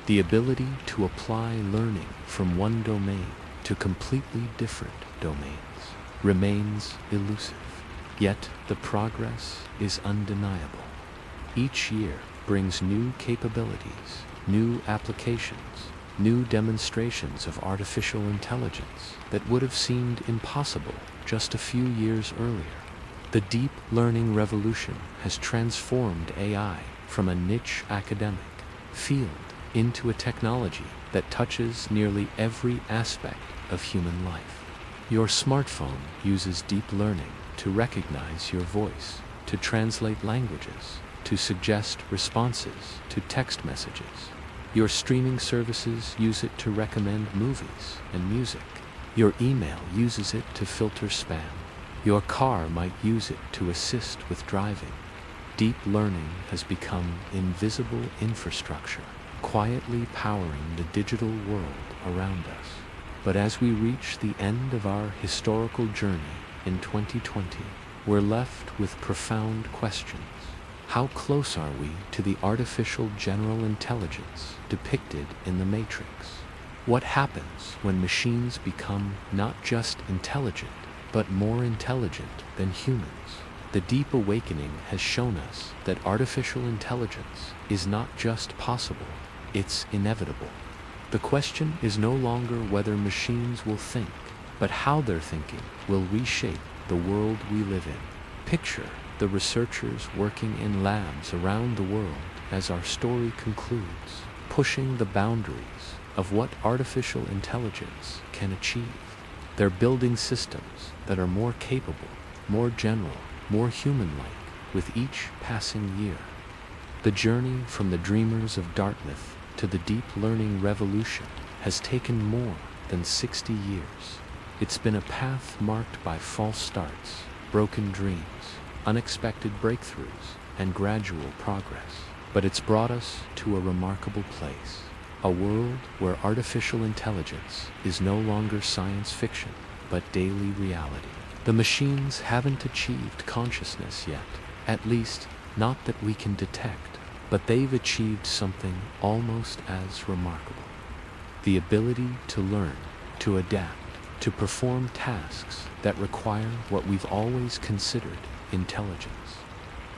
the ability to apply learning from one domain to completely different domains, remains elusive. Yet the progress is undeniable. Each year brings new capabilities, new applications, new demonstrations of artificial intelligence that would have seemed impossible just a few years earlier. The deep learning revolution has transformed AI from a niche academic field into a technology that touches nearly every aspect of human life. Your smartphone uses deep learning to recognize your voice, to translate languages, to suggest responses to text messages. Your streaming services use it to recommend movies and music. Your email uses it to filter spam. Your car might use it to assist with driving. Deep learning has become invisible infrastructure, quietly powering the digital world around us. But as we reach the end of our historical journey in 2020, we're left with profound questions. How close are we to the artificial general intelligence depicted in the Matrix? What happens when machines become not just intelligent, but more intelligent than humans? The deep awakening has shown us that artificial intelligence is not just possible, it's inevitable. The question is no longer whether machines will think, but how their thinking will reshape the world we live in. Picture the researchers working in labs around the world as our story concludes, pushing the boundaries of what artificial intelligence can achieve. They're building systems that are more capable, more general, more human-like with each passing year. The journey from the Dreamers of Dartmouth to the deep learning revolution has taken more than 60 years. It's been a path marked by false starts, broken dreams, unexpected breakthroughs, and gradual progress. But it's brought us to a remarkable place, a world where artificial intelligence is no longer science fiction, but daily reality. The machines haven't achieved consciousness yet, at least not that we can detect, but they've achieved something almost as remarkable. The ability to learn, to adapt, to perform tasks that require what we've always considered intelligence.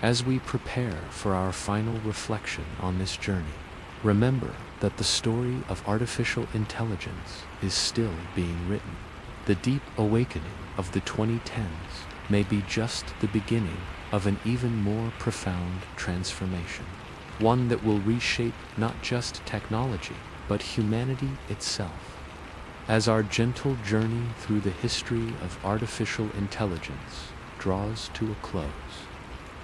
As we prepare for our final reflection on this journey, remember that the story of artificial intelligence is still being written. The deep awakening of the 2010s may be just the beginning of an even more profound transformation, one that will reshape not just technology, but humanity itself. As our gentle journey through the history of artificial intelligence draws to a close,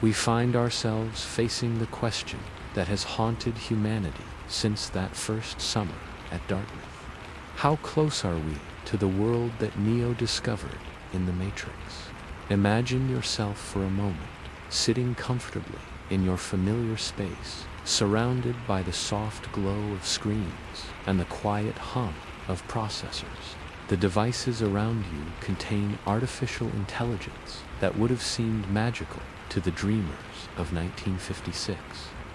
we find ourselves facing the question that has haunted humanity since that first summer at Dartmouth. How close are we to the world that Neo discovered in the Matrix. Imagine yourself for a moment, sitting comfortably in your familiar space, surrounded by the soft glow of screens and the quiet hum of processors. The devices around you contain artificial intelligence that would have seemed magical to the dreamers of 1956.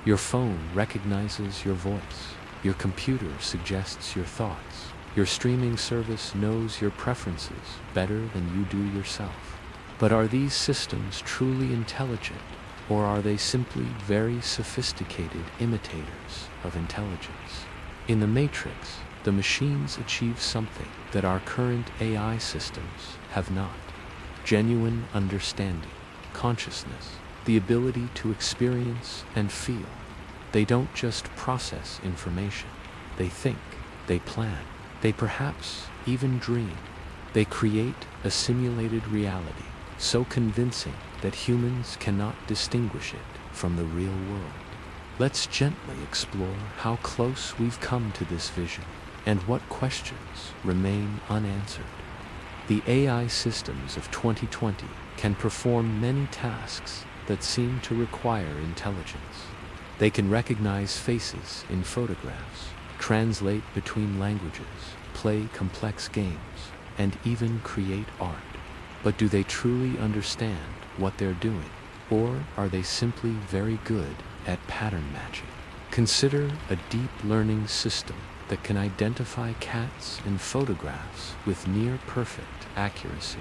Your phone recognizes your voice. Your computer suggests your thoughts. Your streaming service knows your preferences better than you do yourself. But are these systems truly intelligent, or are they simply very sophisticated imitators of intelligence? In the Matrix, the machines achieve something that our current AI systems have not: genuine understanding, consciousness, the ability to experience and feel. They don't just process information. They think, they plan, they perhaps even dream. They create a simulated reality so convincing that humans cannot distinguish it from the real world. Let's gently explore how close we've come to this vision and what questions remain unanswered. The AI systems of 2020 can perform many tasks that seem to require intelligence. They can recognize faces in photographs, translate between languages, play complex games, and even create art. But do they truly understand what they're doing, or are they simply very good at pattern matching? Consider a deep learning system that can identify cats in photographs with near-perfect accuracy.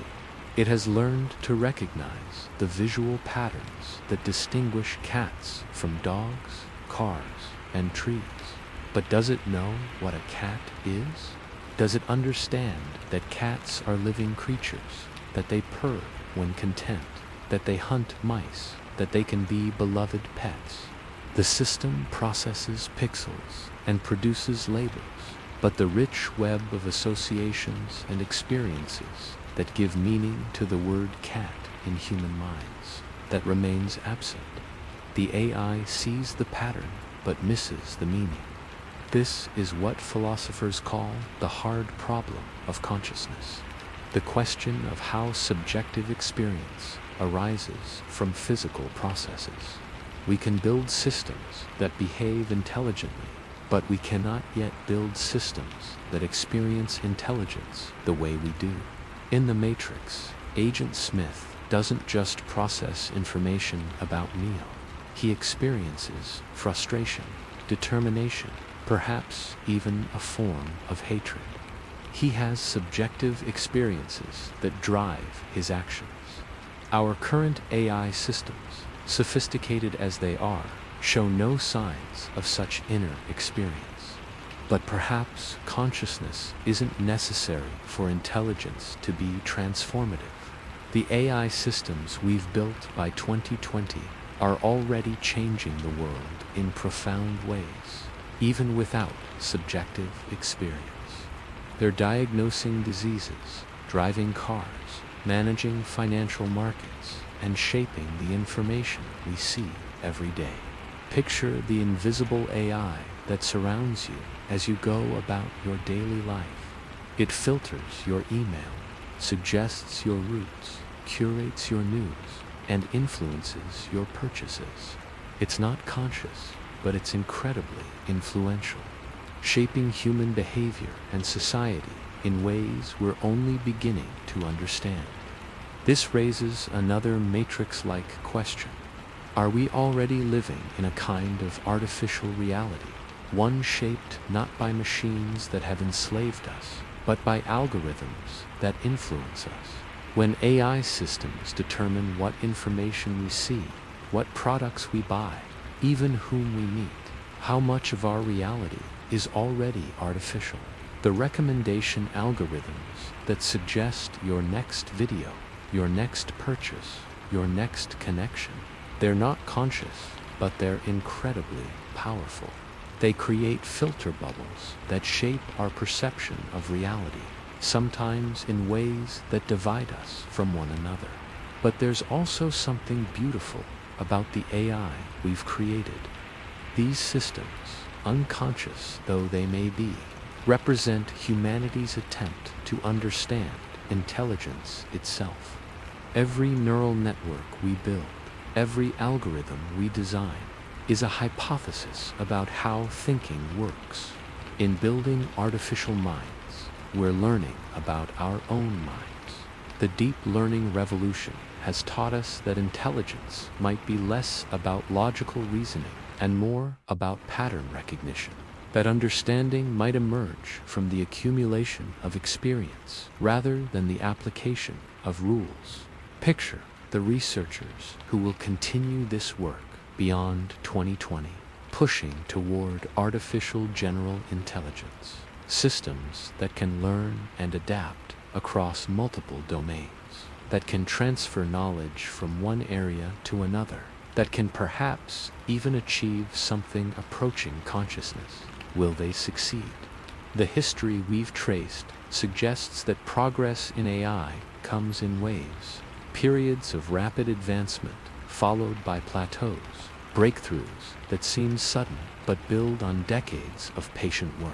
It has learned to recognize the visual patterns that distinguish cats from dogs, cars, and trees. But does it know what a cat is? Does it understand that cats are living creatures, that they purr when content, that they hunt mice, that they can be beloved pets? The system processes pixels and produces labels, but the rich web of associations and experiences that give meaning to the word cat in human minds, that remains absent. The AI sees the pattern but misses the meaning. This is what philosophers call the hard problem of consciousness, the question of how subjective experience arises from physical processes. We can build systems that behave intelligently, but we cannot yet build systems that experience intelligence the way we do. In the Matrix, Agent Smith doesn't just process information about Neo. He experiences frustration, determination, perhaps even a form of hatred. He has subjective experiences that drive his actions. Our current AI systems, sophisticated as they are, show no signs of such inner experience. But perhaps consciousness isn't necessary for intelligence to be transformative. The AI systems we've built by 2020 are already changing the world in profound ways, even without subjective experience. They're diagnosing diseases, driving cars, managing financial markets, and shaping the information we see every day. Picture the invisible AI that surrounds you as you go about your daily life. It filters your email, suggests your routes, curates your news, and influences your purchases. It's not conscious, but it's incredibly influential, shaping human behavior and society in ways we're only beginning to understand. This raises another Matrix-like question. Are we already living in a kind of artificial reality, one shaped not by machines that have enslaved us, but by algorithms that influence us? When AI systems determine what information we see, what products we buy, even whom we meet, how much of our reality is already artificial? The recommendation algorithms that suggest your next video, your next purchase, your next connection, they're not conscious, but they're incredibly powerful. They create filter bubbles that shape our perception of reality, sometimes in ways that divide us from one another. But there's also something beautiful about the AI we've created. These systems, unconscious though they may be, represent humanity's attempt to understand intelligence itself. Every neural network we build, every algorithm we design, is a hypothesis about how thinking works. In building artificial minds, we're learning about our own minds. The deep learning revolution has taught us that intelligence might be less about logical reasoning and more about pattern recognition. That understanding might emerge from the accumulation of experience rather than the application of rules. Picture the researchers who will continue this work beyond 2020, pushing toward artificial general intelligence, systems that can learn and adapt across multiple domains, that can transfer knowledge from one area to another, that can perhaps even achieve something approaching consciousness. Will they succeed? The history we've traced suggests that progress in AI comes in waves, periods of rapid advancement followed by plateaus, breakthroughs that seem sudden but build on decades of patient work.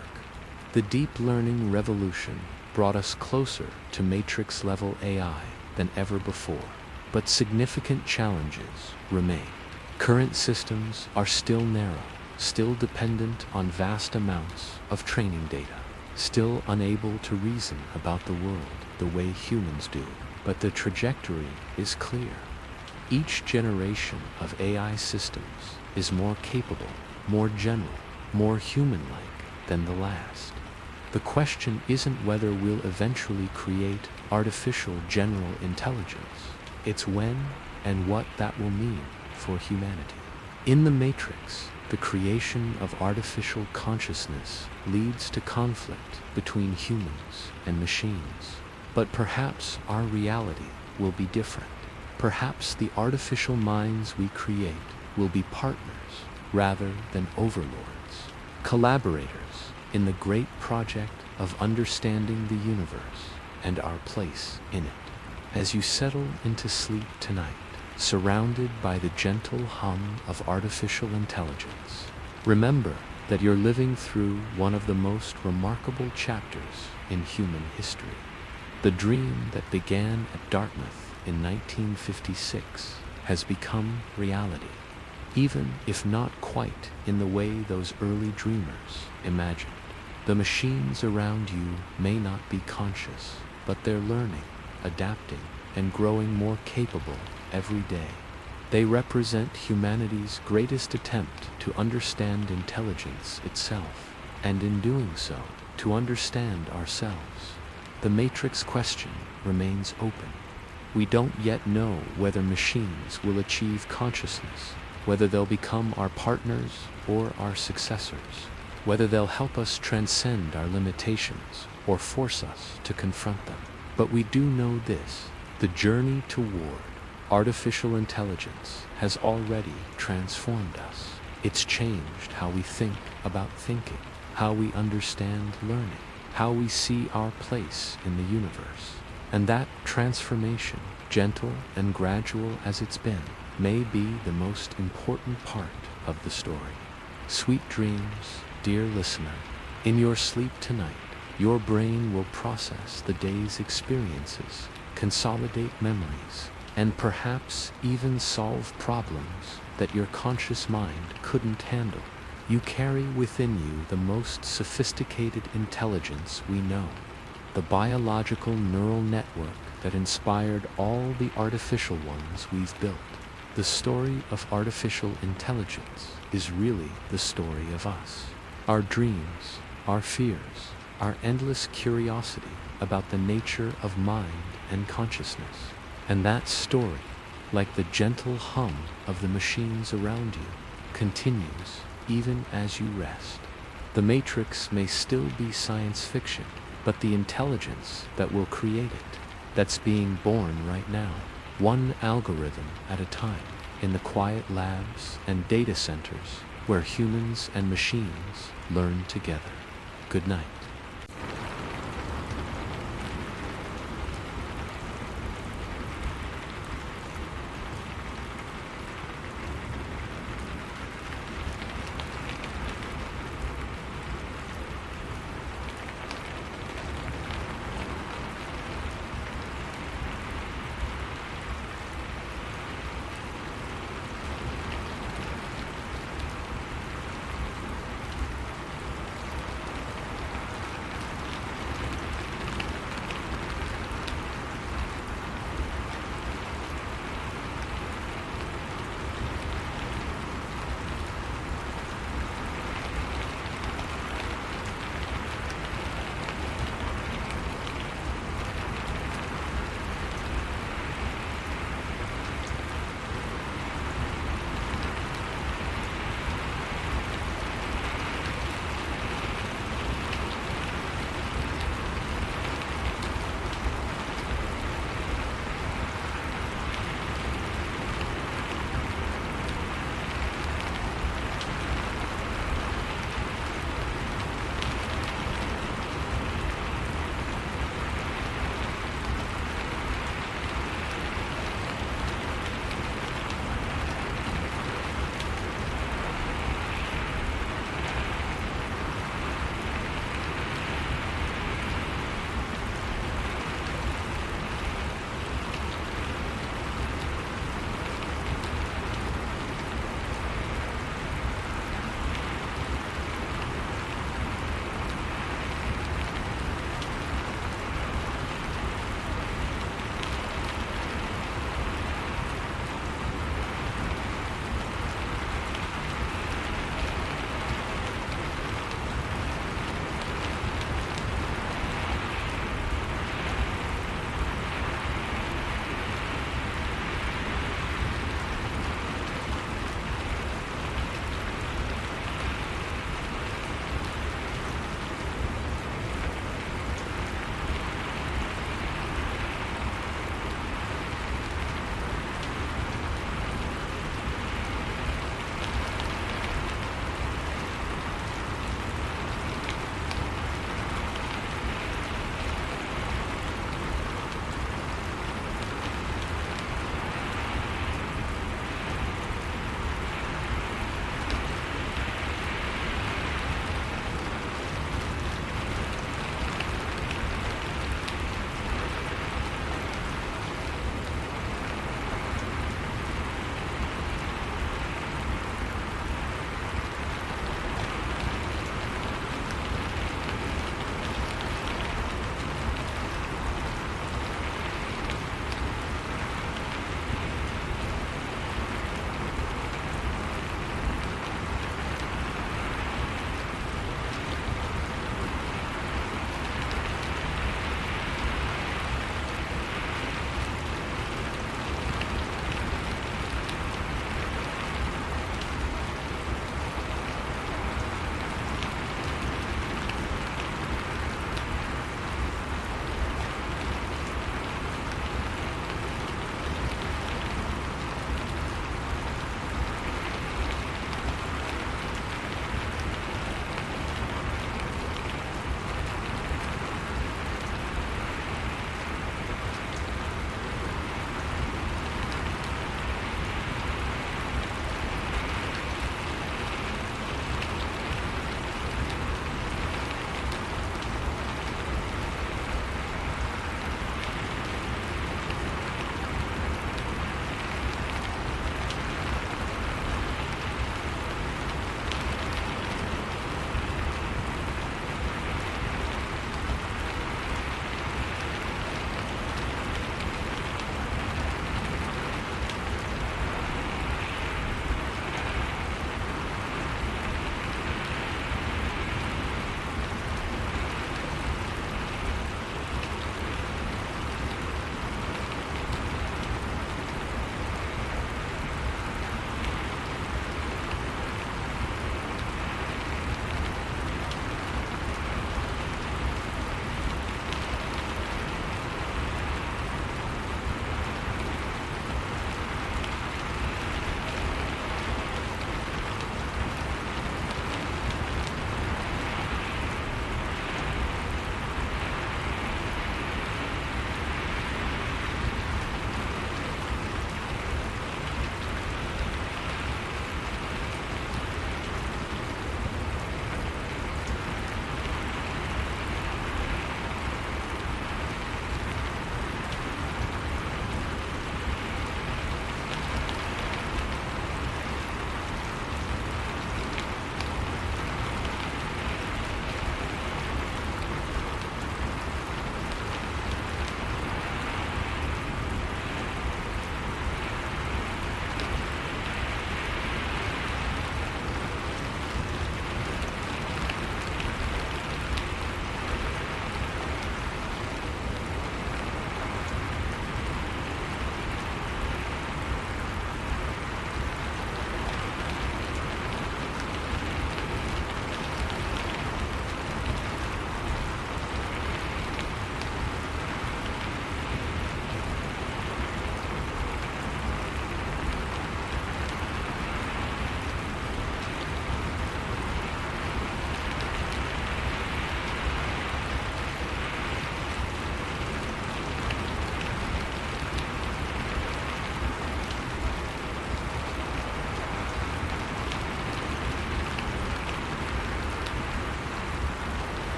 The deep learning revolution brought us closer to matrix-level AI than ever before, but significant challenges remain. Current systems are still narrow, still dependent on vast amounts of training data, still unable to reason about the world the way humans do. But the trajectory is clear. Each generation of AI systems is more capable, more general, more human-like than the last. The question isn't whether we'll eventually create artificial general intelligence. It's when and what that will mean for humanity. In the Matrix, the creation of artificial consciousness leads to conflict between humans and machines. But perhaps our reality will be different. Perhaps the artificial minds we create will be partners rather than overlords, collaborators in the great project of understanding the universe and our place in it. As you settle into sleep tonight, surrounded by the gentle hum of artificial intelligence, remember that you're living through one of the most remarkable chapters in human history. The dream that began at Dartmouth in 1956 has become reality, even if not quite in the way those early dreamers imagined. The machines around you may not be conscious, but they're learning, adapting, and growing more capable every day. They represent humanity's greatest attempt to understand intelligence itself, and in doing so, to understand ourselves. The Matrix question remains open. We don't yet know whether machines will achieve consciousness, whether they'll become our partners or our successors, whether they'll help us transcend our limitations or force us to confront them. But we do know this: the journey toward artificial intelligence has already transformed us. It's changed how we think about thinking, how we understand learning, how we see our place in the universe. And that transformation, gentle and gradual as it's been, may be the most important part of the story. Sweet dreams, dear listener. In your sleep tonight, your brain will process the day's experiences, consolidate memories, and perhaps even solve problems that your conscious mind couldn't handle. You carry within you the most sophisticated intelligence we know, the biological neural network that inspired all the artificial ones we've built. The story of artificial intelligence is really the story of us. Our dreams, our fears, our endless curiosity about the nature of mind and consciousness. And that story, like the gentle hum of the machines around you, continues even as you rest. The Matrix may still be science fiction, but the intelligence that will create it, that's being born right now, one algorithm at a time, in the quiet labs and data centers where humans and machines learn together. Good night.